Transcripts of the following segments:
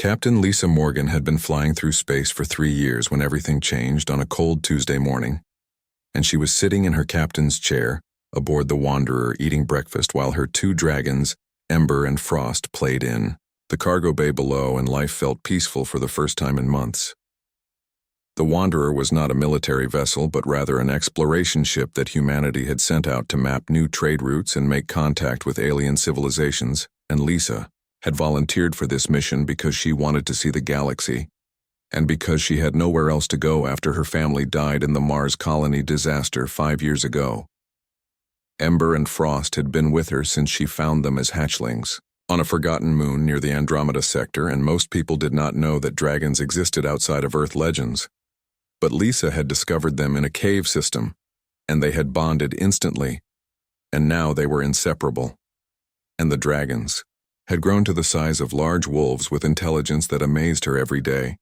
Captain Lisa Morgan had been flying through space for 3 years when everything changed on a cold Tuesday morning, and she was sitting in her captain's chair aboard the Wanderer eating breakfast while her 2 dragons, Ember and Frost, played in the cargo bay below, and life felt peaceful for the first time in months. The Wanderer was not a military vessel, but rather an exploration ship that humanity had sent out to map new trade routes and make contact with alien civilizations, and Lisa had volunteered for this mission because she wanted to see the galaxy, and because she had nowhere else to go after her family died in the Mars colony disaster 5 years ago. Ember and Frost had been with her since she found them as hatchlings on a forgotten moon near the Andromeda sector, and most people did not know that dragons existed outside of Earth legends. But Lisa had discovered them in a cave system, and they had bonded instantly, and now they were inseparable. And the dragons had grown to the size of large wolves with intelligence that amazed her every day.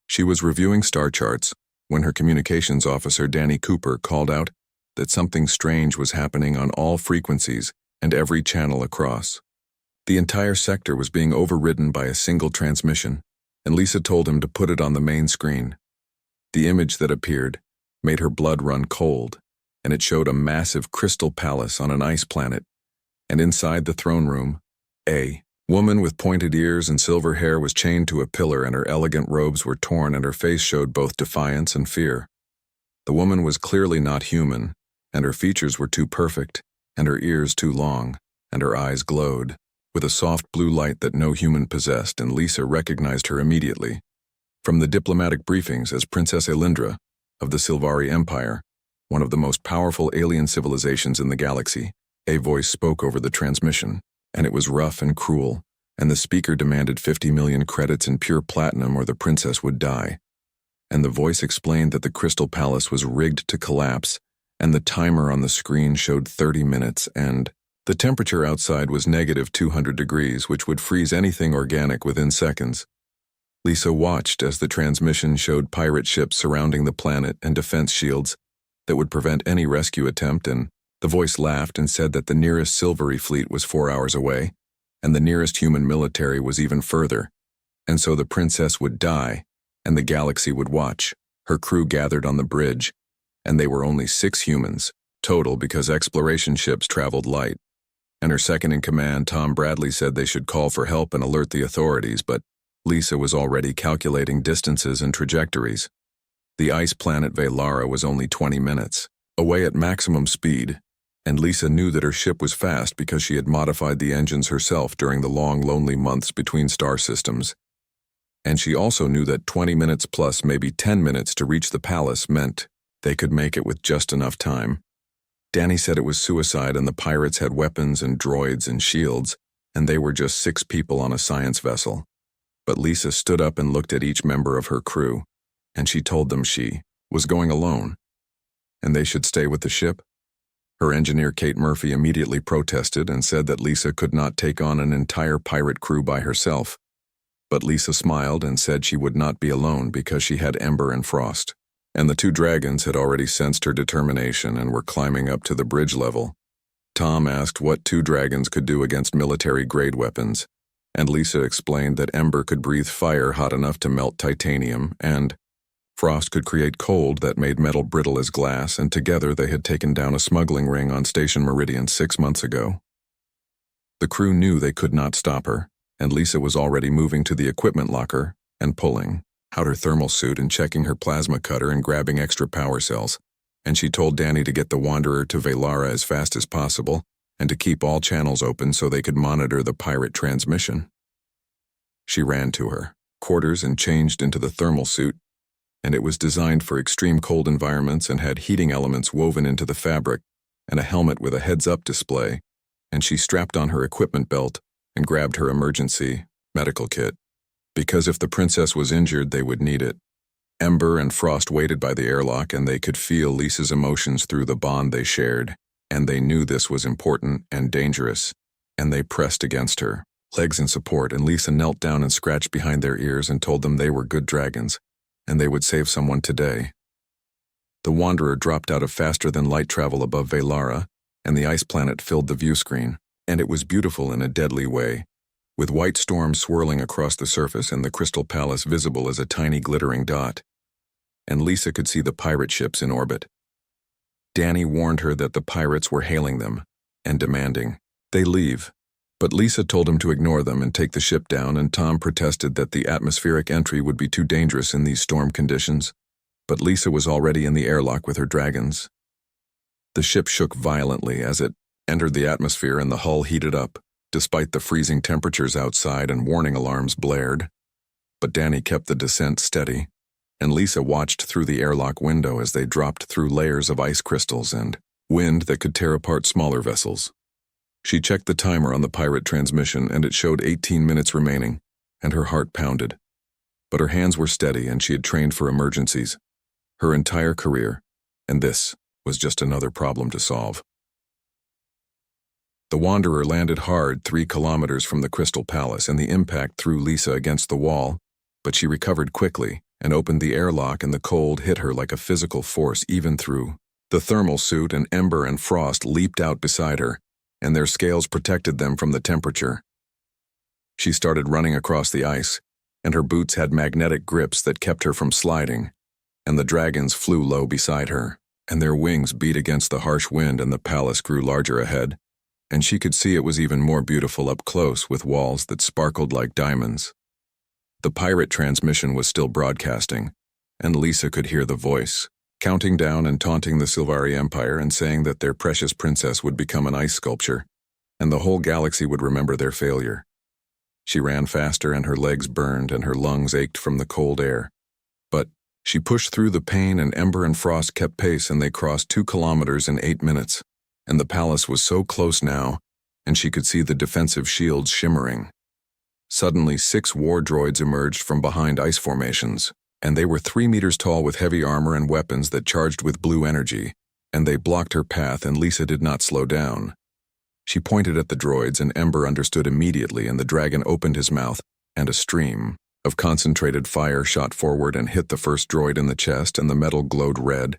She was reviewing star charts when her communications officer, Danny Cooper, called out that something strange was happening on all frequencies and every channel across. The entire sector was being overridden by a single transmission, and Lisa told him to put it on the main screen. The image that appeared made her blood run cold, and it showed a massive crystal palace on an ice planet, and inside the throne room, a woman with pointed ears and silver hair was chained to a pillar, and her elegant robes were torn, and her face showed both defiance and fear. The woman was clearly not human, and her features were too perfect, and her ears too long, and her eyes glowed with a soft blue light that no human possessed, and Lisa recognized her immediately from the diplomatic briefings as Princess Elindra of the Silvari Empire, one of the most powerful alien civilizations in the galaxy. A voice spoke over the transmission, and it was rough and cruel, and the speaker demanded 50 million credits in pure platinum or the princess would die. And the voice explained that the Crystal Palace was rigged to collapse, and the timer on the screen showed 30 minutes, and the temperature outside was negative 200 degrees, which would freeze anything organic within seconds. Lisa watched as the transmission showed pirate ships surrounding the planet and defense shields that would prevent any rescue attempt, and the voice laughed and said that the nearest Silvery fleet was 4 hours away, and the nearest human military was even further, and so the princess would die, and the galaxy would watch. Her crew gathered on the bridge, and they were only 6 humans total because exploration ships traveled light. And her second-in-command, Tom Bradley, said they should call for help and alert the authorities, but Lisa was already calculating distances and trajectories. The ice planet Velara was only 20 minutes away at maximum speed, and Lisa knew that her ship was fast because she had modified the engines herself during the long, lonely months between star systems. And she also knew that 20 minutes plus maybe 10 minutes to reach the palace meant they could make it with just enough time. Danny said it was suicide, and the pirates had weapons and droids and shields, and they were just 6 people on a science vessel. But Lisa stood up and looked at each member of her crew, and she told them she was going alone, and they should stay with the ship. Her engineer, Kate Murphy, immediately protested and said that Lisa could not take on an entire pirate crew by herself. But Lisa smiled and said she would not be alone because she had Ember and Frost. And the 2 dragons had already sensed her determination and were climbing up to the bridge level. Tom asked what 2 dragons could do against military-grade weapons, and Lisa explained that Ember could breathe fire hot enough to melt titanium, and Frost could create cold that made metal brittle as glass, and together they had taken down a smuggling ring on Station Meridian 6 months ago. The crew knew they could not stop her, and Lisa was already moving to the equipment locker and pulling out her thermal suit and checking her plasma cutter and grabbing extra power cells, and she told Danny to get the Wanderer to Velara as fast as possible and to keep all channels open so they could monitor the pirate transmission. She ran to her quarters and changed into the thermal suit, and it was designed for extreme cold environments and had heating elements woven into the fabric and a helmet with a heads-up display, and she strapped on her equipment belt and grabbed her emergency medical kit, because if the princess was injured, they would need it. Ember and Frost waited by the airlock, and they could feel Lisa's emotions through the bond they shared, and they knew this was important and dangerous, and they pressed against her legs in support, and Lisa knelt down and scratched behind their ears and told them they were good dragons, and they would save someone today. The Wanderer dropped out of faster-than-light travel above Velara, and the ice planet filled the view screen, and it was beautiful in a deadly way, with white storm swirling across the surface and the crystal palace visible as a tiny glittering dot. And Lisa could see the pirate ships in orbit. Danny warned her that the pirates were hailing them and demanding they leave. But Lisa told him to ignore them and take the ship down, and Tom protested that the atmospheric entry would be too dangerous in these storm conditions. But Lisa was already in the airlock with her dragons. The ship shook violently as it entered the atmosphere and the hull heated up, despite the freezing temperatures outside and warning alarms blared. But Danny kept the descent steady, and Lisa watched through the airlock window as they dropped through layers of ice crystals and wind that could tear apart smaller vessels. She checked the timer on the pirate transmission, and it showed 18 minutes remaining, and her heart pounded. But her hands were steady, and she had trained for emergencies her entire career, and this was just another problem to solve. The Wanderer landed hard 3 kilometers from the Crystal Palace, and the impact threw Lisa against the wall, but she recovered quickly and opened the airlock, and the cold hit her like a physical force even through the thermal suit, and Ember and Frost leaped out beside her, and their scales protected them from the temperature. She started running across the ice, and her boots had magnetic grips that kept her from sliding, and the dragons flew low beside her, and their wings beat against the harsh wind, and the palace grew larger ahead, and she could see it was even more beautiful up close with walls that sparkled like diamonds. The pirate transmission was still broadcasting, and Lisa could hear the voice, counting down and taunting the Silvari Empire and saying that their precious princess would become an ice sculpture, and the whole galaxy would remember their failure. She ran faster, and her legs burned and her lungs ached from the cold air. But she pushed through the pain, and Ember and Frost kept pace, and they crossed 2 kilometers in 8 minutes, and the palace was so close now, and she could see the defensive shields shimmering. Suddenly, 6 war droids emerged from behind ice formations, and they were 3 meters tall with heavy armor and weapons that charged with blue energy, and they blocked her path, and Lisa did not slow down. She pointed at the droids, and Ember understood immediately, and the dragon opened his mouth, and a stream of concentrated fire shot forward and hit the first droid in the chest, and the metal glowed red,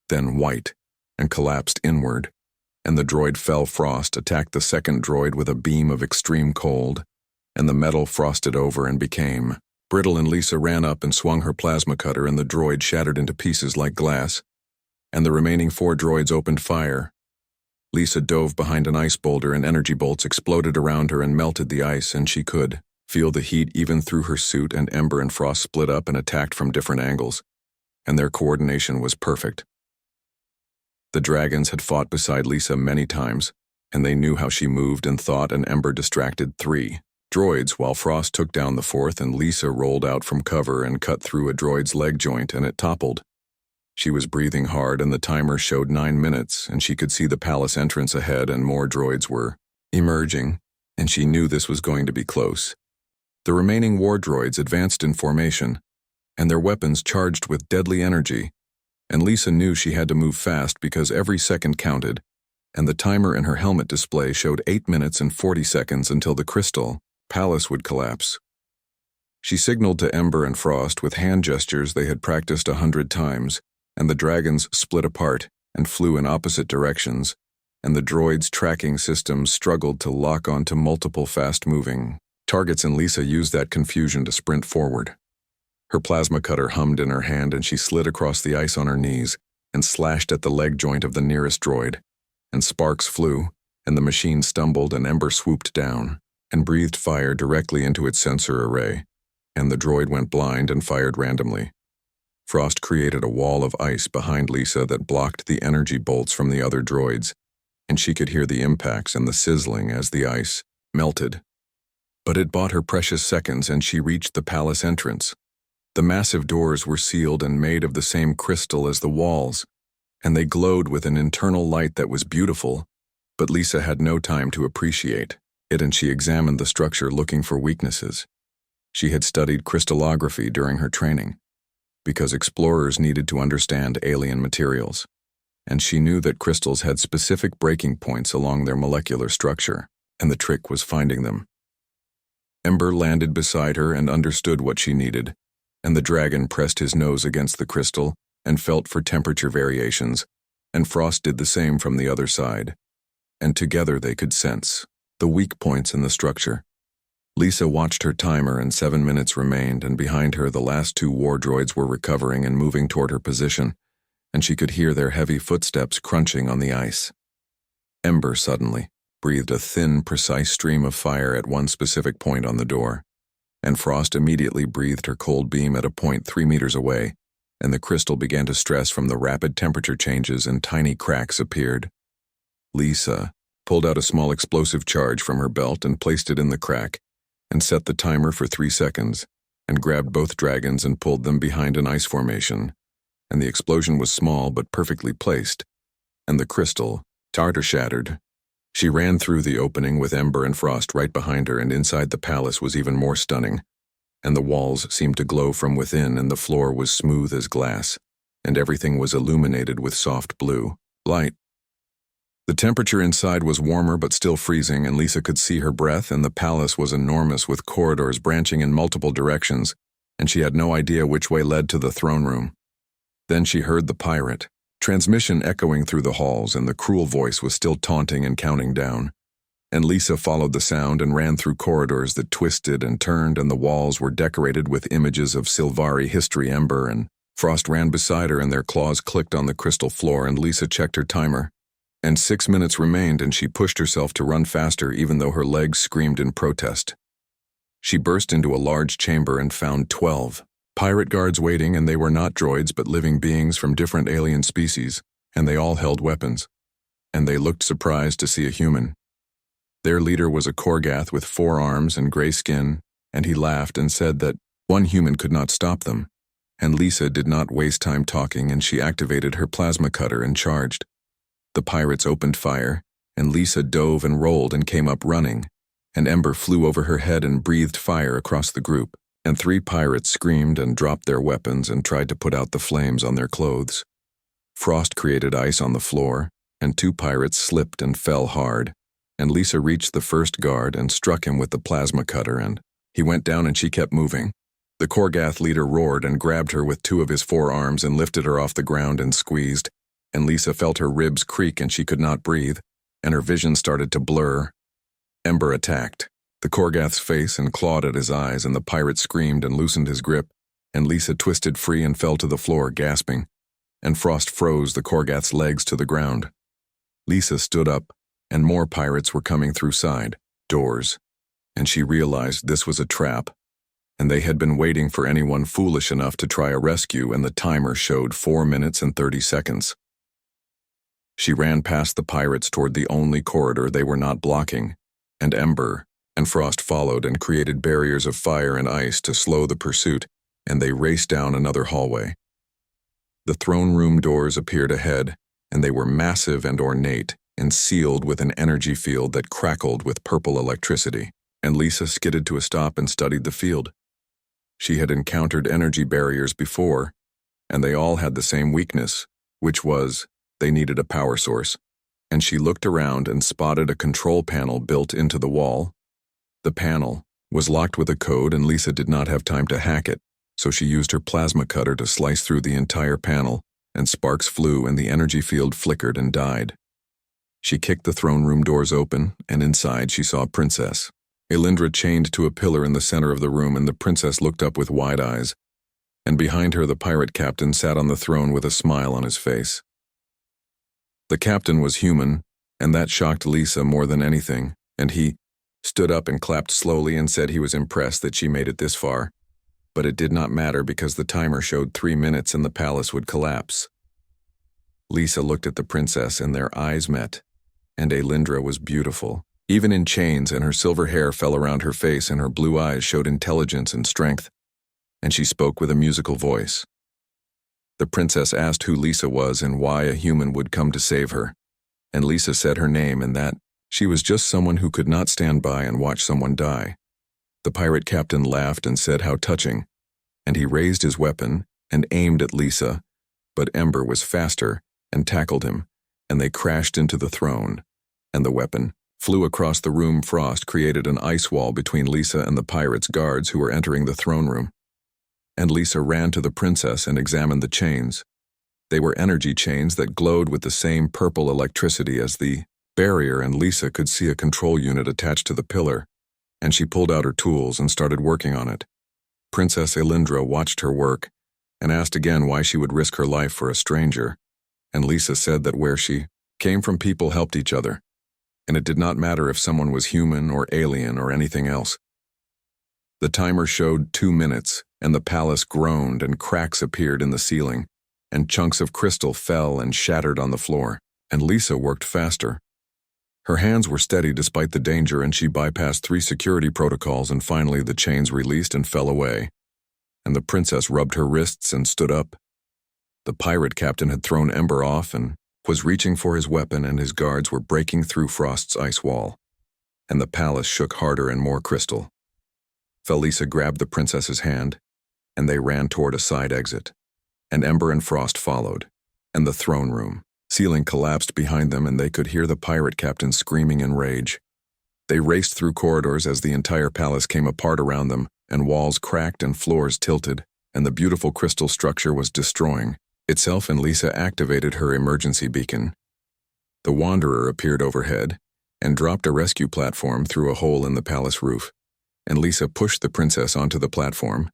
then white, and collapsed inward, and the droid fell. Frost attacked the second droid with a beam of extreme cold, and the metal frosted over and became brittle, and Lisa ran up and swung her plasma cutter, and the droid shattered into pieces like glass, and the remaining 4 droids opened fire. Lisa dove behind an ice boulder, and energy bolts exploded around her and melted the ice, and she could feel the heat even through her suit, and Ember and Frost split up and attacked from different angles, and their coordination was perfect. The dragons had fought beside Lisa many times, and they knew how she moved and thought, and Ember distracted 3 droids while Frost took down the 4th, and Lisa rolled out from cover and cut through a droid's leg joint, and it toppled. She was breathing hard, and the timer showed 9 minutes, and she could see the palace entrance ahead, and more droids were emerging, and she knew this was going to be close. The remaining war droids advanced in formation, and their weapons charged with deadly energy, and Lisa knew she had to move fast because every second counted, and the timer in her helmet display showed 8 minutes and 40 seconds until the crystal palace would collapse. She signaled to Ember and Frost with hand gestures they had practiced 100 times, and the dragons split apart and flew in opposite directions, and the droids' tracking systems struggled to lock onto multiple fast-moving targets, and Lisa used that confusion to sprint forward. Her plasma cutter hummed in her hand, and she slid across the ice on her knees and slashed at the leg joint of the nearest droid, and sparks flew, and the machine stumbled, and Ember swooped down and breathed fire directly into its sensor array, and the droid went blind and fired randomly. Frost created a wall of ice behind Lisa that blocked the energy bolts from the other droids, and she could hear the impacts and the sizzling as the ice melted. But it bought her precious seconds, and she reached the palace entrance. The massive doors were sealed and made of the same crystal as the walls, and they glowed with an internal light that was beautiful, but Lisa had no time to appreciate it, and she examined the structure looking for weaknesses. She had studied crystallography during her training, because explorers needed to understand alien materials, and she knew that crystals had specific breaking points along their molecular structure, and the trick was finding them. Ember landed beside her and understood what she needed, and the dragon pressed his nose against the crystal and felt for temperature variations, and Frost did the same from the other side, and together they could sense the weak points in the structure. Lisa watched her timer and 7 minutes remained, and behind her the last two war droids were recovering and moving toward her position, and she could hear their heavy footsteps crunching on the ice. Ember suddenly breathed a thin, precise stream of fire at one specific point on the door, and Frost immediately breathed her cold beam at a point 3 meters away, and the crystal began to stress from the rapid temperature changes and tiny cracks appeared. Lisa pulled out a small explosive charge from her belt and placed it in the crack, and set the timer for 3 seconds, and grabbed both dragons and pulled them behind an ice formation, and the explosion was small but perfectly placed, and the crystal tartar shattered. She ran through the opening with Ember and Frost right behind her, and inside the palace was even more stunning, and the walls seemed to glow from within, and the floor was smooth as glass, and everything was illuminated with soft blue light. The temperature inside was warmer but still freezing, and Lisa could see her breath, and the palace was enormous with corridors branching in multiple directions, and she had no idea which way led to the throne room. Then she heard the pirate transmission echoing through the halls, and the cruel voice was still taunting and counting down. And Lisa followed the sound and ran through corridors that twisted and turned, and the walls were decorated with images of Silvari history. Ember and Frost ran beside her, and their claws clicked on the crystal floor, and Lisa checked her timer. And 6 minutes remained, and she pushed herself to run faster even though her legs screamed in protest. She burst into a large chamber and found 12 pirate guards waiting, and they were not droids but living beings from different alien species, and they all held weapons, and they looked surprised to see a human. Their leader was a Korgath with 4 arms and gray skin, and he laughed and said that one human could not stop them, and Lisa did not waste time talking, and she activated her plasma cutter and charged. The pirates opened fire, and Lisa dove and rolled and came up running, and Ember flew over her head and breathed fire across the group, and 3 pirates screamed and dropped their weapons and tried to put out the flames on their clothes. Frost created ice on the floor, and 2 pirates slipped and fell hard, and Lisa reached the first guard and struck him with the plasma cutter, and he went down, and she kept moving. The Korgath leader roared and grabbed her with 2 of his 4 arms and lifted her off the ground and squeezed, and Lisa felt her ribs creak and she could not breathe, and her vision started to blur. Ember attacked the Korgath's face and clawed at his eyes, and the pirate screamed and loosened his grip, and Lisa twisted free and fell to the floor, gasping, and Frost froze the Korgath's legs to the ground. Lisa stood up, and more pirates were coming through side doors, and she realized this was a trap, and they had been waiting for anyone foolish enough to try a rescue, and the timer showed 4 minutes and 30 seconds. She ran past the pirates toward the only corridor they were not blocking, and Ember and Frost followed and created barriers of fire and ice to slow the pursuit, and they raced down another hallway. The throne room doors appeared ahead, and they were massive and ornate, and sealed with an energy field that crackled with purple electricity, and Lisa skidded to a stop and studied the field. She had encountered energy barriers before, and they all had the same weakness, which was they needed a power source, and she looked around and spotted a control panel built into the wall. The panel was locked with a code, and Lisa did not have time to hack it, so she used her plasma cutter to slice through the entire panel, and sparks flew and the energy field flickered and died. She kicked the throne room doors open, and inside she saw a princess, Elindra, chained to a pillar in the center of the room, and the princess looked up with wide eyes, and behind her the pirate captain sat on the throne with a smile on his face. The captain was human, and that shocked Lisa more than anything, and he stood up and clapped slowly and said he was impressed that she made it this far. But it did not matter because the timer showed 3 minutes and the palace would collapse. Lisa looked at the princess, and their eyes met, and Elindra was beautiful, even in chains, and her silver hair fell around her face, and her blue eyes showed intelligence and strength, and she spoke with a musical voice. The princess asked who Lisa was and why a human would come to save her, and Lisa said her name and that she was just someone who could not stand by and watch someone die. The pirate captain laughed and said how touching, and he raised his weapon and aimed at Lisa, but Ember was faster and tackled him, and they crashed into the throne, and the weapon flew across the room. Frost created an ice wall between Lisa and the pirates' guards who were entering the throne room, and Lisa ran to the princess and examined the chains. They were energy chains that glowed with the same purple electricity as the barrier, and Lisa could see a control unit attached to the pillar, and she pulled out her tools and started working on it. Princess Elindra watched her work and asked again why she would risk her life for a stranger, and Lisa said that where she came from, people helped each other, and it did not matter if someone was human or alien or anything else. The timer showed 2 minutes, and the palace groaned and cracks appeared in the ceiling, and chunks of crystal fell and shattered on the floor, and Lisa worked faster. Her hands were steady despite the danger, and she bypassed 3 security protocols, and finally the chains released and fell away, and the princess rubbed her wrists and stood up. The pirate captain had thrown Ember off and was reaching for his weapon, and his guards were breaking through Frost's ice wall, and the palace shook harder and more crystal. Felisa grabbed the princess's hand, and they ran toward a side exit, and Ember and Frost followed, and the throne room ceiling collapsed behind them, and they could hear the pirate captain screaming in rage. They raced through corridors as the entire palace came apart around them, and walls cracked and floors tilted, and the beautiful crystal structure was destroying itself, and Lisa activated her emergency beacon. The Wanderer appeared overhead and dropped a rescue platform through a hole in the palace roof, and Lisa pushed the princess onto the platform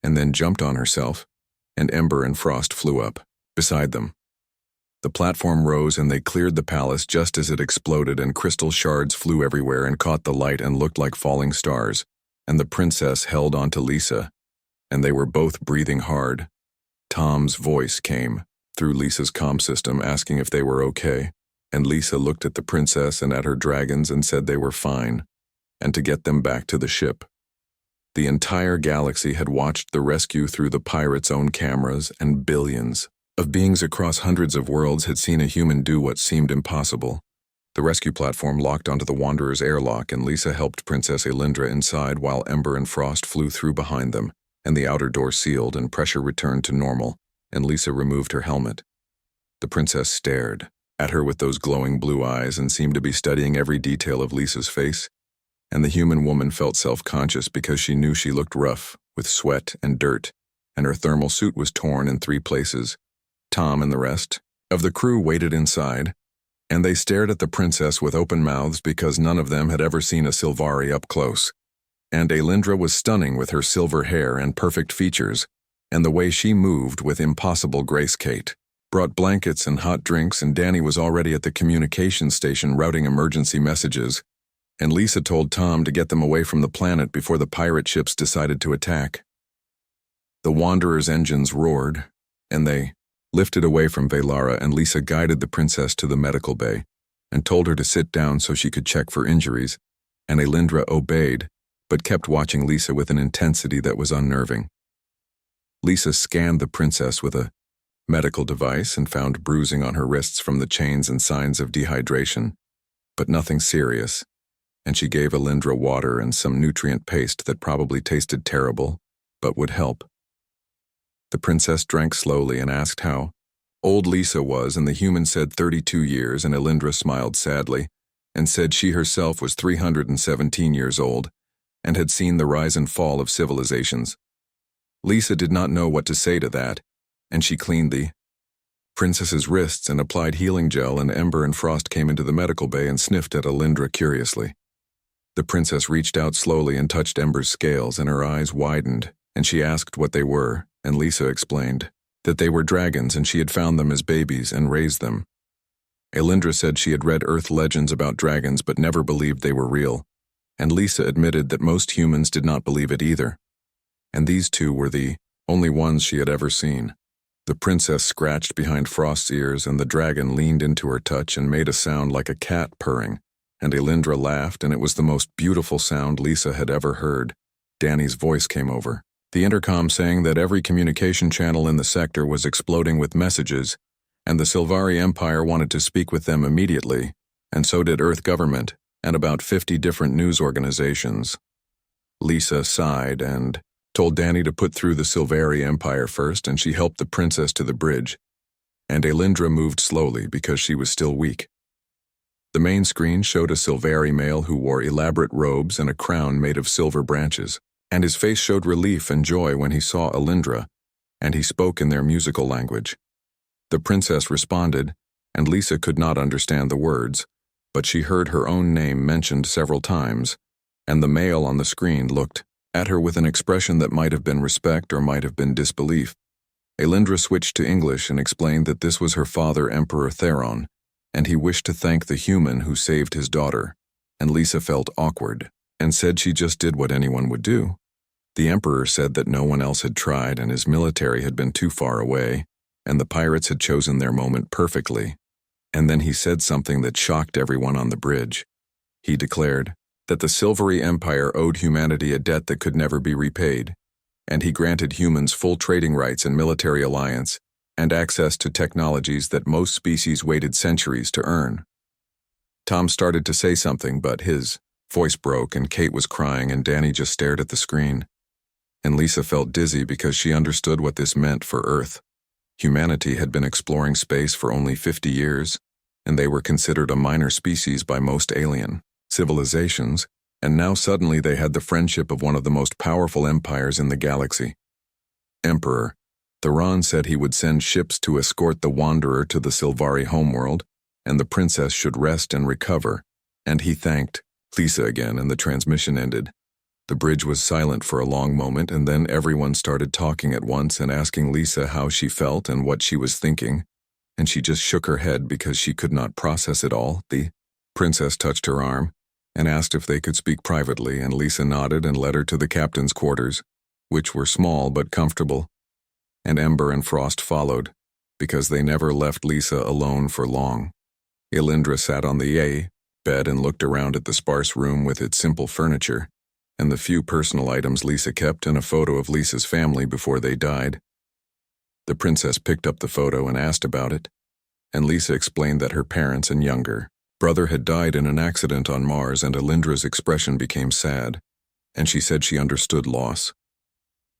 and then jumped on herself, and Ember and Frost flew up beside them. The platform rose and they cleared the palace just as it exploded, and crystal shards flew everywhere and caught the light and looked like falling stars, and the princess held onto Lisa, and they were both breathing hard. Tom's voice came through Lisa's comm system asking if they were okay, and Lisa looked at the princess and at her dragons and said they were fine, and to get them back to the ship. The entire galaxy had watched the rescue through the pirates' own cameras, and billions of beings across hundreds of worlds had seen a human do what seemed impossible. The rescue platform locked onto the Wanderer's airlock, and Lisa helped Princess Elindra inside while Ember and Frost flew through behind them, and the outer door sealed and pressure returned to normal, and Lisa removed her helmet. The princess stared at her with those glowing blue eyes and seemed to be studying every detail of Lisa's face, and the human woman felt self-conscious because she knew she looked rough, with sweat and dirt, and her thermal suit was torn in 3 places. Tom and the rest of the crew waited inside, and they stared at the princess with open mouths because none of them had ever seen a Sylvari up close. And Elindra was stunning with her silver hair and perfect features, and the way she moved with impossible grace. Kate brought blankets and hot drinks, and Danny was already at the communications station routing emergency messages, and Lisa told Tom to get them away from the planet before the pirate ships decided to attack. The Wanderer's engines roared, and they lifted away from Velara, and Lisa guided the princess to the medical bay and told her to sit down so she could check for injuries, and Elindra obeyed, but kept watching Lisa with an intensity that was unnerving. Lisa scanned the princess with a medical device and found bruising on her wrists from the chains and signs of dehydration, but nothing serious, and she gave Elindra water and some nutrient paste that probably tasted terrible, but would help. The princess drank slowly and asked how old Lisa was, and the human said 32 years, and Elindra smiled sadly and said she herself was 317 years old and had seen the rise and fall of civilizations. Lisa did not know what to say to that, and she cleaned the princess's wrists and applied healing gel, and Ember and Frost came into the medical bay and sniffed at Elindra curiously. The princess reached out slowly and touched Ember's scales, and her eyes widened, and she asked what they were, and Lisa explained that they were dragons and she had found them as babies and raised them. Elindra said she had read Earth legends about dragons but never believed they were real, and Lisa admitted that most humans did not believe it either, and these 2 were the only ones she had ever seen. The princess scratched behind Frost's ears, and the dragon leaned into her touch and made a sound like a cat purring, and Elindra laughed, and it was the most beautiful sound Lisa had ever heard. Danny's voice came over the intercom saying that every communication channel in the sector was exploding with messages, and the Sylvari Empire wanted to speak with them immediately, and so did Earth government, and about 50 different news organizations. Lisa sighed and told Danny to put through the Sylvari Empire first, and she helped the princess to the bridge, and Elindra moved slowly because she was still weak. The main screen showed a Sylvari male who wore elaborate robes and a crown made of silver branches, and his face showed relief and joy when he saw Elindra, and he spoke in their musical language. The princess responded, and Lisa could not understand the words, but she heard her own name mentioned several times, and the male on the screen looked at her with an expression that might have been respect or might have been disbelief. Elindra switched to English and explained that this was her father, Emperor Theron, and he wished to thank the human who saved his daughter, and Lisa felt awkward and said she just did what anyone would do. The Emperor said that no one else had tried and his military had been too far away, and the pirates had chosen their moment perfectly. And then he said something that shocked everyone on the bridge. He declared that the Silvery Empire owed humanity a debt that could never be repaid, and he granted humans full trading rights and military alliance, and access to technologies that most species waited centuries to earn. Tom started to say something, but his voice broke and Kate was crying and Danny just stared at the screen. And Lisa felt dizzy because she understood what this meant for Earth. Humanity had been exploring space for only 50 years, and they were considered a minor species by most alien civilizations, and now suddenly they had the friendship of one of the most powerful empires in the galaxy. Emperor Theron said he would send ships to escort the Wanderer to the Silvari homeworld, and the princess should rest and recover, and he thanked Lisa again, and the transmission ended. The bridge was silent for a long moment, and then everyone started talking at once and asking Lisa how she felt and what she was thinking, and she just shook her head because she could not process it all. The princess touched her arm and asked if they could speak privately, and Lisa nodded and led her to the captain's quarters, which were small but comfortable, and Ember and Frost followed, because they never left Lisa alone for long. Elindra sat on the bed and looked around at the sparse room with its simple furniture, and the few personal items Lisa kept, and a photo of Lisa's family before they died. The princess picked up the photo and asked about it, and Lisa explained that her parents and younger brother had died in an accident on Mars, and Elindra's expression became sad, and she said she understood loss.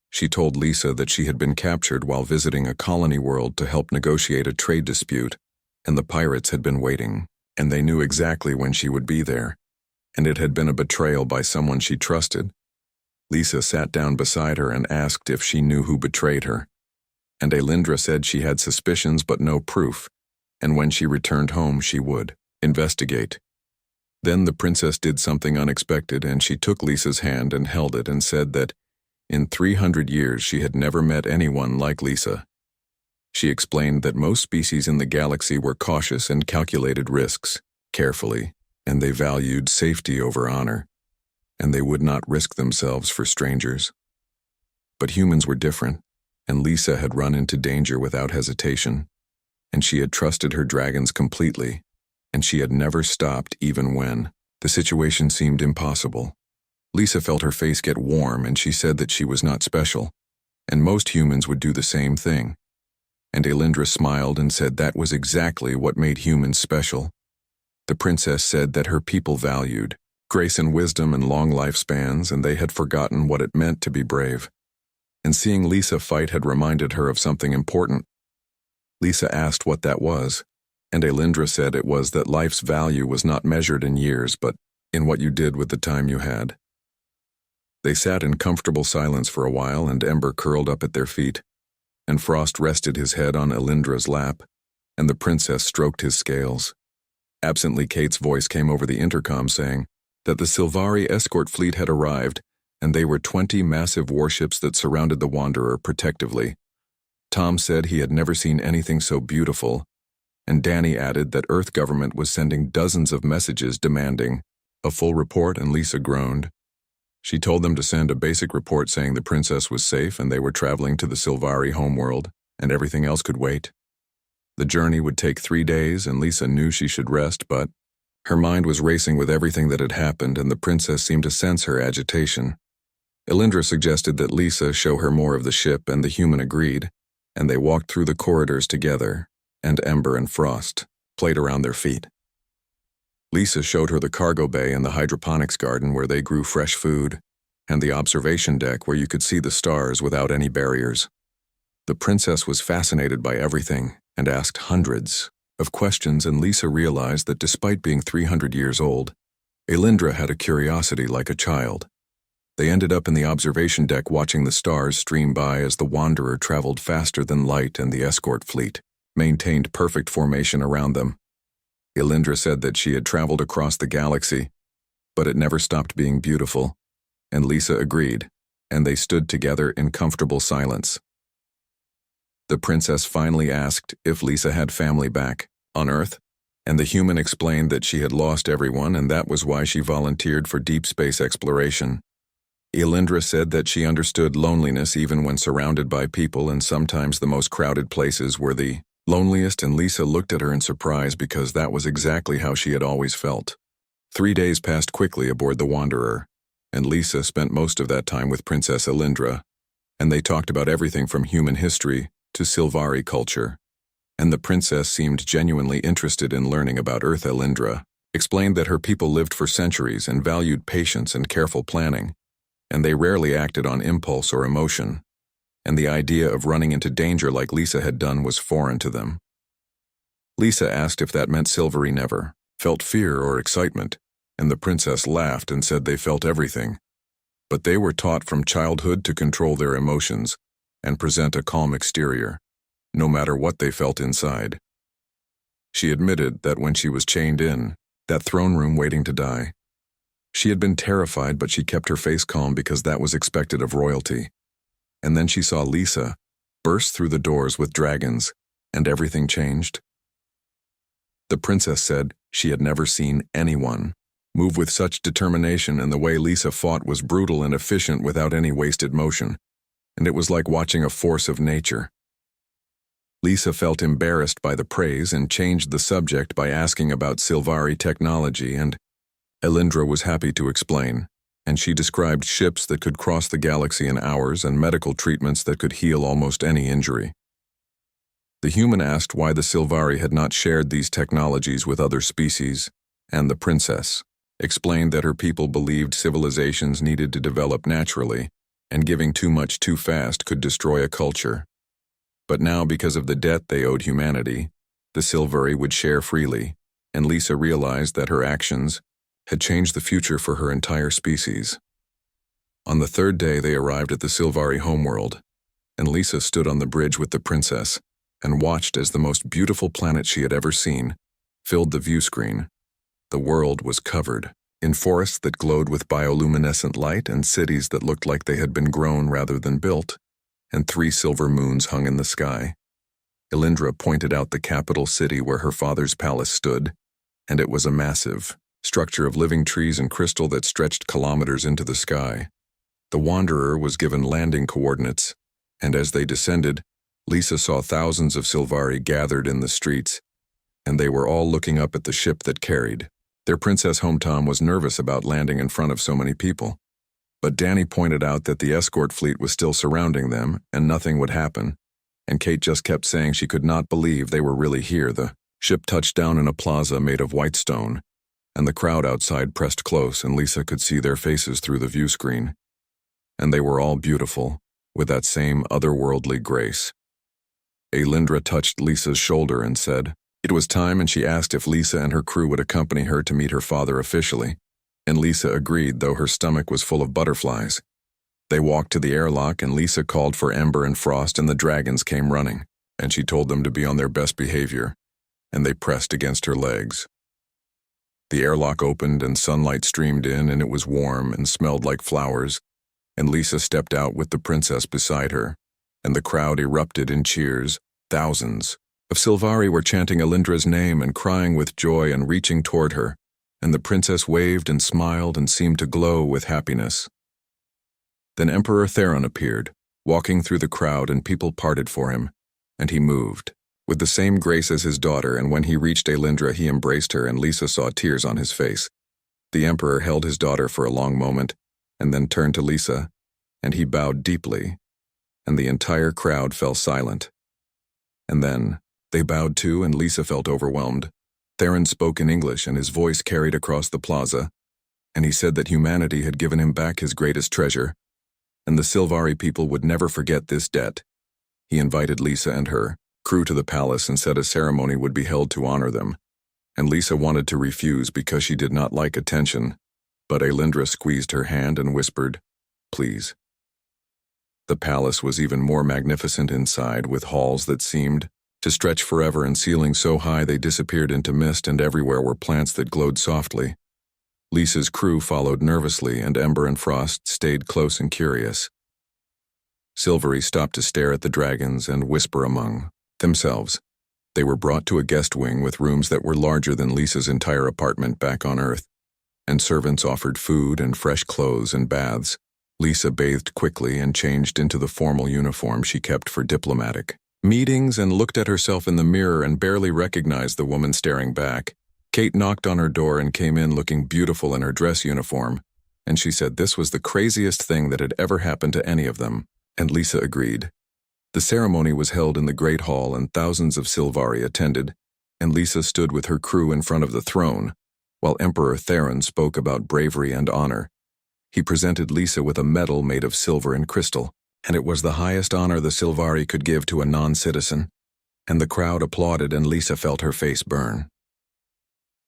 She told Lisa that she had been captured while visiting a colony world to help negotiate a trade dispute, and the pirates had been waiting, and they knew exactly when she would be there, and it had been a betrayal by someone she trusted. Lisa sat down beside her and asked if she knew who betrayed her, and Elindra said she had suspicions but no proof, and when she returned home she would investigate. Then the princess did something unexpected, and she took Lisa's hand and held it and said that in 300 years she had never met anyone like Lisa. She explained that most species in the galaxy were cautious and calculated risks carefully, and they valued safety over honor, and they would not risk themselves for strangers. But humans were different, and Lisa had run into danger without hesitation, and she had trusted her dragons completely, and she had never stopped even when the situation seemed impossible. Lisa felt her face get warm, and she said that she was not special, and most humans would do the same thing. And Elindra smiled and said that was exactly what made humans special. The princess said that her people valued grace and wisdom and long lifespans, and they had forgotten what it meant to be brave. And seeing Lisa fight had reminded her of something important. Lisa asked what that was, and Elindra said it was that life's value was not measured in years, but in what you did with the time you had. They sat in comfortable silence for a while, and Ember curled up at their feet, and Frost rested his head on Elindra's lap, and the princess stroked his scales. Absently, Kate's voice came over the intercom saying that the Silvari escort fleet had arrived, and they were 20 massive warships that surrounded the Wanderer protectively. Tom said he had never seen anything so beautiful, and Danny added that Earth government was sending dozens of messages demanding a full report, and Lisa groaned. She told them to send a basic report saying the princess was safe and they were traveling to the Silvari homeworld, and everything else could wait. The journey would take 3 days, and Lisa knew she should rest, but her mind was racing with everything that had happened, and the princess seemed to sense her agitation. Elindra suggested that Lisa show her more of the ship, and the human agreed, and they walked through the corridors together, and Ember and Frost played around their feet. Lisa showed her the cargo bay and the hydroponics garden where they grew fresh food, and the observation deck where you could see the stars without any barriers. The princess was fascinated by everything and asked hundreds of questions, and Lisa realized that despite being 300 years old, Elindra had a curiosity like a child. They ended up in the observation deck watching the stars stream by as the Wanderer traveled faster than light, and the escort fleet maintained perfect formation around them. Elindra said that she had traveled across the galaxy, but it never stopped being beautiful, and Lisa agreed, and they stood together in comfortable silence. The princess finally asked if Lisa had family back on Earth, and the human explained that she had lost everyone and that was why she volunteered for deep space exploration. Elindra said that she understood loneliness even when surrounded by people, and sometimes the most crowded places were the loneliest, and Lisa looked at her in surprise because that was exactly how she had always felt. 3 days passed quickly aboard the Wanderer, and Lisa spent most of that time with Princess Elindra, and they talked about everything from human history to Silvari culture. And the princess seemed genuinely interested in learning about Earth. Elindra explained that her people lived for centuries and valued patience and careful planning, and they rarely acted on impulse or emotion, and the idea of running into danger like Lisa had done was foreign to them. Lisa asked if that meant Silvari never felt fear or excitement, and the princess laughed and said they felt everything, but they were taught from childhood to control their emotions and present a calm exterior, no matter what they felt inside. She admitted that when she was chained in that throne room waiting to die, she had been terrified, but she kept her face calm because that was expected of royalty. And then she saw Lisa burst through the doors with dragons, and everything changed. The princess said she had never seen anyone move with such determination, and the way Lisa fought was brutal and efficient without any wasted motion, and it was like watching a force of nature. Lisa felt embarrassed by the praise and changed the subject by asking about Silvari technology, and Elindra was happy to explain, and she described ships that could cross the galaxy in hours and medical treatments that could heal almost any injury. The human asked why the Silvari had not shared these technologies with other species, and the princess explained that her people believed civilizations needed to develop naturally, and giving too much too fast could destroy a culture. But now, because of the debt they owed humanity, the Silvari would share freely, and Lisa realized that her actions had changed the future for her entire species. On the 3rd day they arrived at the Silvari homeworld, and Lisa stood on the bridge with the princess and watched as the most beautiful planet she had ever seen filled the view screen. The world was covered in forests that glowed with bioluminescent light and cities that looked like they had been grown rather than built, and 3 silver moons hung in the sky. Elindra pointed out the capital city where her father's palace stood, and it was a massive structure of living trees and crystal that stretched kilometers into the sky. The Wanderer was given landing coordinates, and as they descended, Lisa saw thousands of Silvari gathered in the streets, and they were all looking up at the ship that carried their princess home. Tom was nervous about landing in front of so many people, but Danny pointed out that the escort fleet was still surrounding them and nothing would happen, and Kate just kept saying she could not believe they were really here. The ship touched down in a plaza made of white stone, and the crowd outside pressed close, and Lisa could see their faces through the view screen. And they were all beautiful, with that same otherworldly grace. Elindra touched Lisa's shoulder and said it was time, and she asked if Lisa and her crew would accompany her to meet her father officially, and Lisa agreed, though her stomach was full of butterflies. They walked to the airlock, and Lisa called for Ember and Frost, and the dragons came running, and she told them to be on their best behavior, and they pressed against her legs. The airlock opened and sunlight streamed in, and it was warm and smelled like flowers, and Lisa stepped out with the princess beside her, and the crowd erupted in cheers. Thousands of Silvari were chanting Elindra's name and crying with joy and reaching toward her, and the princess waved and smiled and seemed to glow with happiness. Then Emperor Theron appeared, walking through the crowd, and people parted for him, and he moved with the same grace as his daughter, and when he reached Elindra he embraced her, and Lisa saw tears on his face. The emperor held his daughter for a long moment, and then turned to Lisa, and he bowed deeply, and the entire crowd fell silent. And then they bowed too, and Lisa felt overwhelmed. Theron spoke in English, and his voice carried across the plaza, and he said that humanity had given him back his greatest treasure, and the Silvari people would never forget this debt. He invited Lisa and her crew to the palace and said a ceremony would be held to honor them, and Lisa wanted to refuse because she did not like attention, but Elindra squeezed her hand and whispered, "Please." The palace was even more magnificent inside, with halls that seemed to stretch forever and ceilings so high they disappeared into mist, and everywhere were plants that glowed softly. Lisa's crew followed nervously, and Ember and Frost stayed close and curious. Silvery stopped to stare at the dragons and whisper among themselves. They were brought to a guest wing with rooms that were larger than Lisa's entire apartment back on Earth, and servants offered food and fresh clothes and baths. Lisa bathed quickly and changed into the formal uniform she kept for diplomatic meetings and looked at herself in the mirror and barely recognized the woman staring back. Kate knocked on her door and came in looking beautiful in her dress uniform, and she said this was the craziest thing that had ever happened to any of them, and Lisa agreed. The ceremony was held in the Great Hall and thousands of Sylvari attended, and Lisa stood with her crew in front of the throne, while Emperor Theron spoke about bravery and honor. He presented Lisa with a medal made of silver and crystal, and it was the highest honor the Sylvari could give to a non-citizen, and the crowd applauded and Lisa felt her face burn.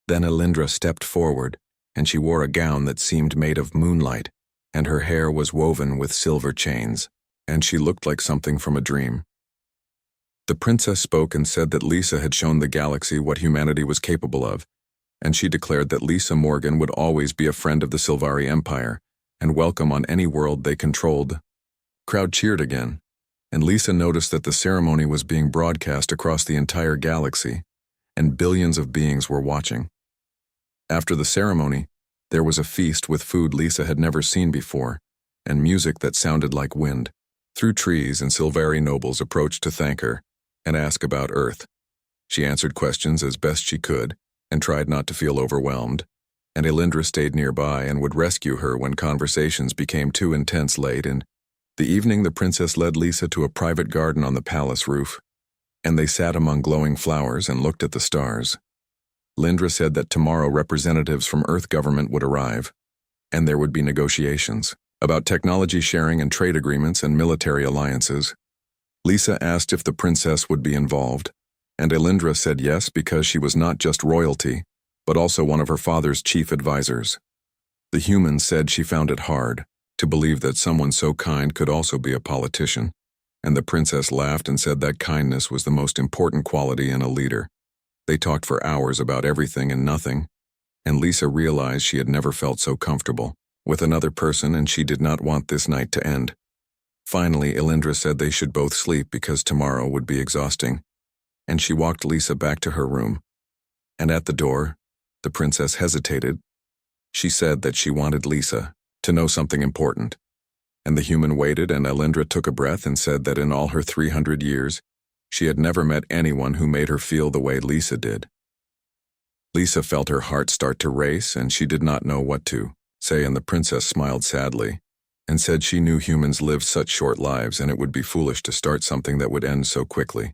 Then Elindra stepped forward, and she wore a gown that seemed made of moonlight, and her hair was woven with silver chains, and she looked like something from a dream. The princess spoke and said that Lisa had shown the galaxy what humanity was capable of, and she declared that Lisa Morgan would always be a friend of the Sylvari Empire and welcome on any world they controlled. Crowd cheered again, and Lisa noticed that the ceremony was being broadcast across the entire galaxy, and billions of beings were watching. After the ceremony, there was a feast with food Lisa had never seen before, and music that sounded like wind. Through trees, and Sylvari nobles approached to thank her and ask about Earth. She answered questions as best she could and tried not to feel overwhelmed, and Elindra stayed nearby and would rescue her when conversations became too intense late. In the evening, the princess led Lisa to a private garden on the palace roof, and they sat among glowing flowers and looked at the stars. Lindra said that tomorrow representatives from Earth government would arrive, and there would be negotiations about technology sharing and trade agreements and military alliances. Lisa asked if the princess would be involved, and Elindra said yes because she was not just royalty, but also one of her father's chief advisors. The human said she found it hard to believe that someone so kind could also be a politician, and the princess laughed and said that kindness was the most important quality in a leader. They talked for hours about everything and nothing, and Lisa realized she had never felt so comfortable with another person, and she did not want this night to end. Finally, Elindra said they should both sleep because tomorrow would be exhausting, and she walked Lisa back to her room. And at the door, the princess hesitated. She said that she wanted Lisa to know something important, and the human waited, and Elindra took a breath and said that in all her 300 years, she had never met anyone who made her feel the way Lisa did. Lisa felt her heart start to race, and she did not know what to say, and the princess smiled sadly and said she knew humans lived such short lives and it would be foolish to start something that would end so quickly.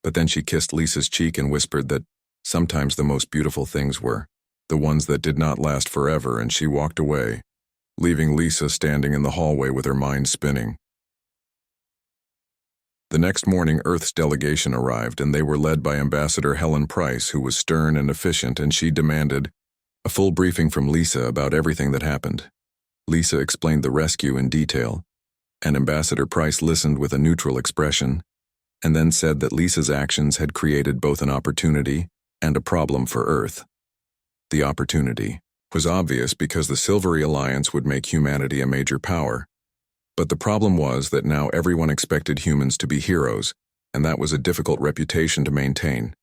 But then she kissed Lisa's cheek and whispered that sometimes the most beautiful things were the ones that did not last forever, and she walked away, leaving Lisa standing in the hallway with her mind spinning. The next morning, Earth's delegation arrived, and they were led by Ambassador Helen Price, who was stern and efficient, and she demanded a full briefing from Lisa about everything that happened. Lisa explained the rescue in detail, and Ambassador Price listened with a neutral expression, and then said that Lisa's actions had created both an opportunity and a problem for Earth. The opportunity was obvious because the Silvery Alliance would make humanity a major power. But the problem was that now everyone expected humans to be heroes, and that was a difficult reputation to maintain.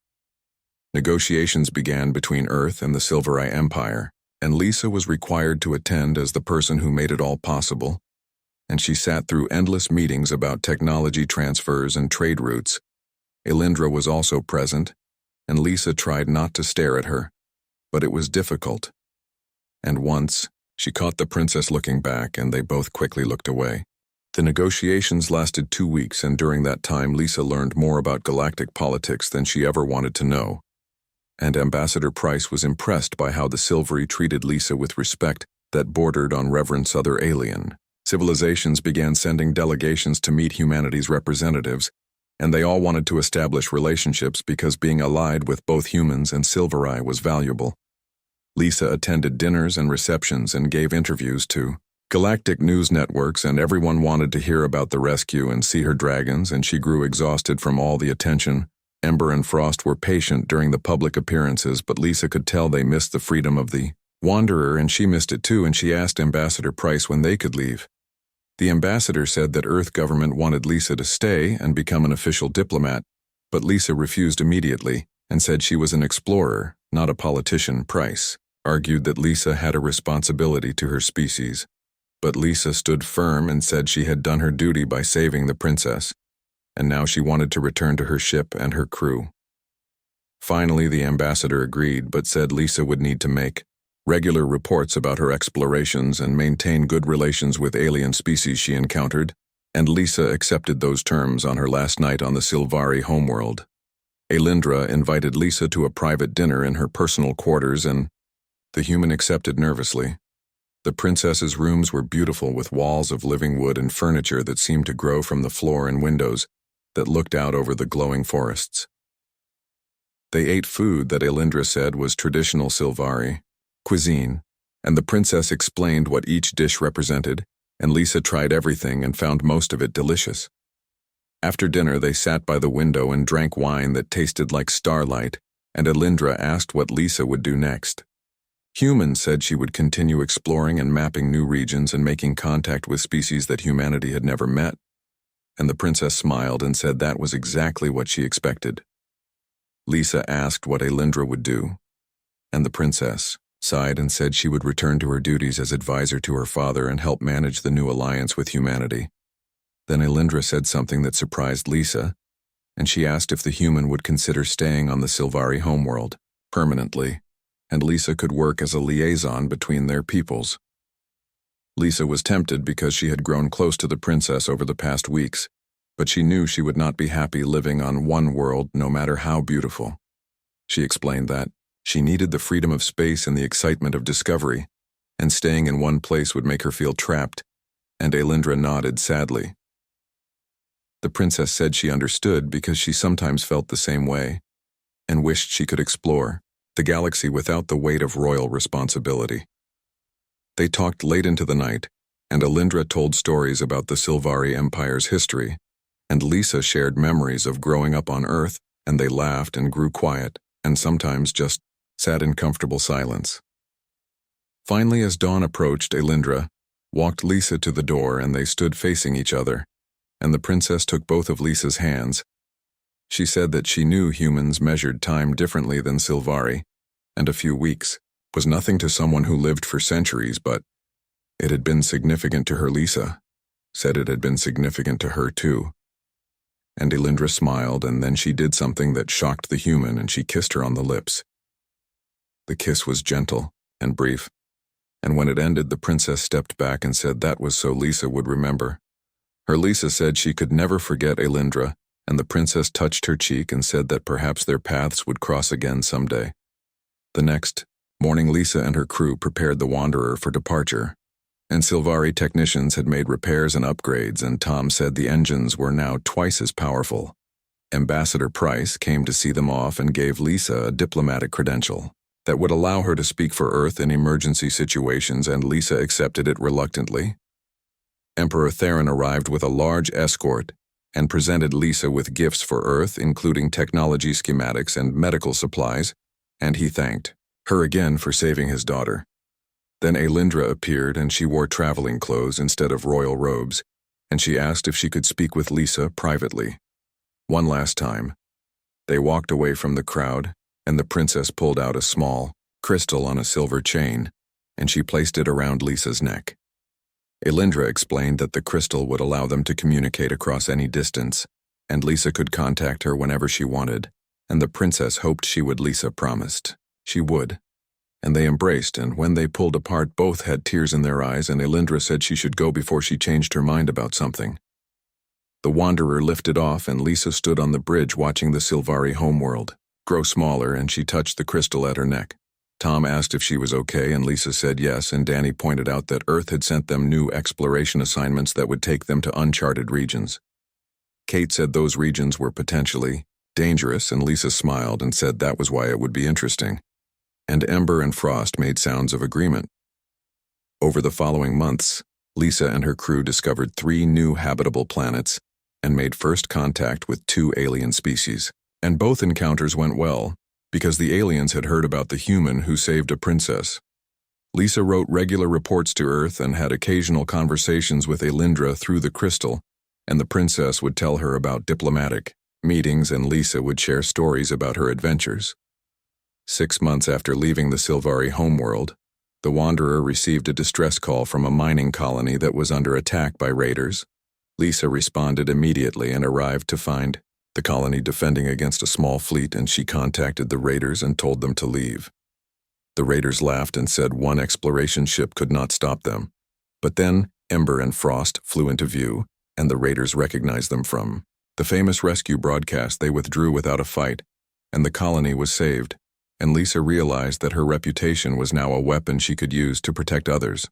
Negotiations began between Earth and the Silveri Empire, and Lisa was required to attend as the person who made it all possible, and she sat through endless meetings about technology transfers and trade routes. Elindra was also present, and Lisa tried not to stare at her, but it was difficult. And once, she caught the princess looking back, and they both quickly looked away. The negotiations lasted 2 weeks, and during that time Lisa learned more about galactic politics than she ever wanted to know. And Ambassador Price was impressed by how the Silvery treated Lisa with respect that bordered on reverence. Other alien civilizations began sending delegations to meet humanity's representatives, and they all wanted to establish relationships because being allied with both humans and Silveri was valuable. Lisa attended dinners and receptions and gave interviews to galactic news networks, and everyone wanted to hear about the rescue and see her dragons, and she grew exhausted from all the attention. Ember and Frost were patient during the public appearances, but Lisa could tell they missed the freedom of the Wanderer and she missed it too, and she asked Ambassador Price when they could leave. The ambassador said that Earth government wanted Lisa to stay and become an official diplomat, but Lisa refused immediately and said she was an explorer, not a politician. Price argued that Lisa had a responsibility to her species, but Lisa stood firm and said she had done her duty by saving the princess, and now she wanted to return to her ship and her crew. Finally, the ambassador agreed, but said Lisa would need to make regular reports about her explorations and maintain good relations with alien species she encountered, and Lisa accepted those terms on her last night on the Sylvari homeworld. Alindra invited Lisa to a private dinner in her personal quarters, and the human accepted nervously. The princess's rooms were beautiful, with walls of living wood and furniture that seemed to grow from the floor and windows that looked out over the glowing forests. They ate food that Alindra said was traditional Sylvari cuisine, and the princess explained what each dish represented, and Lisa tried everything and found most of it delicious. After dinner, they sat by the window and drank wine that tasted like starlight, and Alindra asked what Lisa would do next. Human said she would continue exploring and mapping new regions and making contact with species that humanity had never met, and the princess smiled and said that was exactly what she expected. Lisa asked what Alindra would do, and the princess sighed and said she would return to her duties as advisor to her father and help manage the new alliance with humanity. Then Alindra said something that surprised Lisa, and she asked if the human would consider staying on the Sylvari homeworld permanently, and Lisa could work as a liaison between their peoples. Lisa was tempted because she had grown close to the princess over the past weeks, but she knew she would not be happy living on one world no matter how beautiful. She explained that she needed the freedom of space and the excitement of discovery, and staying in one place would make her feel trapped, and Alindra nodded sadly. The princess said she understood because she sometimes felt the same way, and wished she could explore the galaxy without the weight of royal responsibility. They talked late into the night, and Alindra told stories about the Sylvari Empire's history, and Lisa shared memories of growing up on Earth, and they laughed and grew quiet, and sometimes just sat in comfortable silence. Finally, as dawn approached, Alindra walked Lisa to the door, and they stood facing each other, and the princess took both of Lisa's hands. She said that she knew humans measured time differently than Sylvari, and a few weeks was nothing to someone who lived for centuries, but it had been significant to her. Lisa said it had been significant to her too. And Alindra smiled, and then she did something that shocked the human, and she kissed her on the lips. The kiss was gentle and brief, and when it ended, the princess stepped back and said that was so Lisa would remember. Her Lisa said she could never forget Alindra, and the princess touched her cheek and said that perhaps their paths would cross again someday. The next morning, Lisa and her crew prepared the Wanderer for departure, and Sylvari technicians had made repairs and upgrades, and Tom said the engines were now twice as powerful. Ambassador Price came to see them off and gave Lisa a diplomatic credential that would allow her to speak for Earth in emergency situations, and Lisa accepted it reluctantly. Emperor Theron arrived with a large escort and presented Lisa with gifts for Earth, including technology schematics and medical supplies, and he thanked her again for saving his daughter. Then Alindra appeared, and she wore traveling clothes instead of royal robes, and she asked if she could speak with Lisa privately. One last time. They walked away from the crowd, and the princess pulled out a small crystal on a silver chain, and she placed it around Lisa's neck. Alindra explained that the crystal would allow them to communicate across any distance, and Lisa could contact her whenever she wanted, and the princess hoped she would. Lisa promised she would. And they embraced, and when they pulled apart, both had tears in their eyes, and Alindra said she should go before she changed her mind about something. The Wanderer lifted off, and Lisa stood on the bridge watching the Sylvari homeworld grow smaller, and she touched the crystal at her neck. Tom asked if she was okay, and Lisa said yes, and Danny pointed out that Earth had sent them new exploration assignments that would take them to uncharted regions. Kate said those regions were potentially dangerous, and Lisa smiled and said that was why it would be interesting. And Ember and Frost made sounds of agreement. Over the following months, Lisa and her crew discovered 3 new habitable planets and made first contact with 2 alien species. And both encounters went well, because the aliens had heard about the human who saved a princess. Lisa wrote regular reports to Earth and had occasional conversations with Elindra through the crystal, and the princess would tell her about diplomatic meetings and Lisa would share stories about her adventures. 6 months after leaving the Sylvari homeworld, the Wanderer received a distress call from a mining colony that was under attack by raiders. Lisa responded immediately and arrived to find the colony defending against a small fleet, and she contacted the raiders and told them to leave. The raiders laughed and said one exploration ship could not stop them. But then Ember and Frost flew into view, and the raiders recognized them from the famous rescue broadcast. They withdrew without a fight, and the colony was saved, and Lisa realized that her reputation was now a weapon she could use to protect others.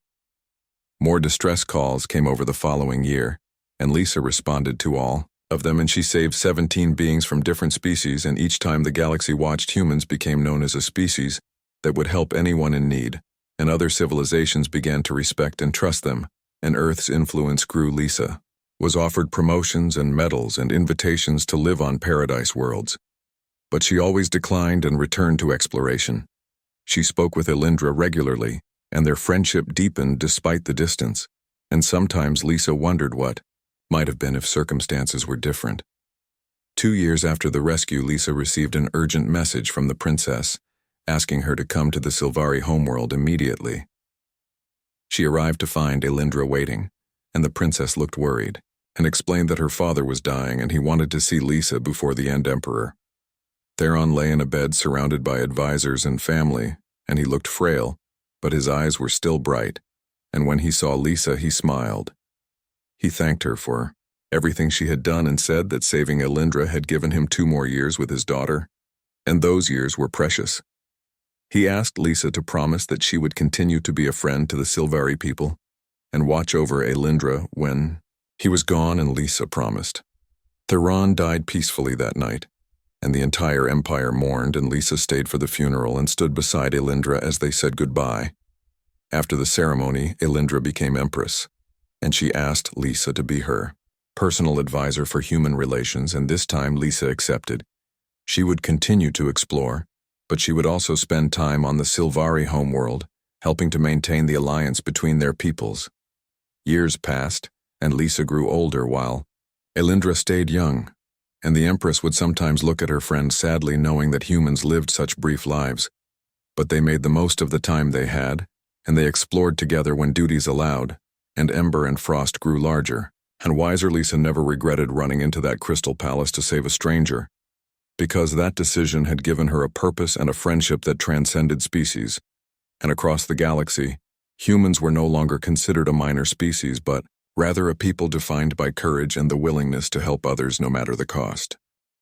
More distress calls came over the following year, and Lisa responded to all of them, and she saved 17 beings from different species, and each time the galaxy watched, humans became known as a species that would help anyone in need, and other civilizations began to respect and trust them, and Earth's influence grew. Lisa was offered promotions and medals and invitations to live on paradise worlds, but she always declined and returned to exploration. She spoke with Elindra regularly, and their friendship deepened despite the distance, and sometimes Lisa wondered what might have been if circumstances were different. 2 years after the rescue, Lisa received an urgent message from the princess, asking her to come to the Sylvari homeworld immediately. She arrived to find Elindra waiting, and the princess looked worried, and explained that her father was dying and he wanted to see Lisa before the End Emperor. Theron lay in a bed surrounded by advisors and family, and he looked frail, but his eyes were still bright, and when he saw Lisa, he smiled. He thanked her for everything she had done and said that saving Elindra had given him 2 more years with his daughter, and those years were precious. He asked Lisa to promise that she would continue to be a friend to the Sylvari people and watch over Elindra when he was gone, and Lisa promised. Theron died peacefully that night, and the entire empire mourned, and Lisa stayed for the funeral and stood beside Elindra as they said goodbye. After the ceremony, Elindra became empress, and she asked Lisa to be her personal advisor for human relations, and this time Lisa accepted. She would continue to explore, but she would also spend time on the Sylvari homeworld, helping to maintain the alliance between their peoples. Years passed, and Lisa grew older while Elindra stayed young, and the Empress would sometimes look at her friend sadly, knowing that humans lived such brief lives. But they made the most of the time they had, and they explored together when duties allowed, and Ember and Frost grew larger, and wiser Lisa never regretted running into that crystal palace to save a stranger, because that decision had given her a purpose and a friendship that transcended species. And across the galaxy, humans were no longer considered a minor species, but rather a people defined by courage and the willingness to help others no matter the cost.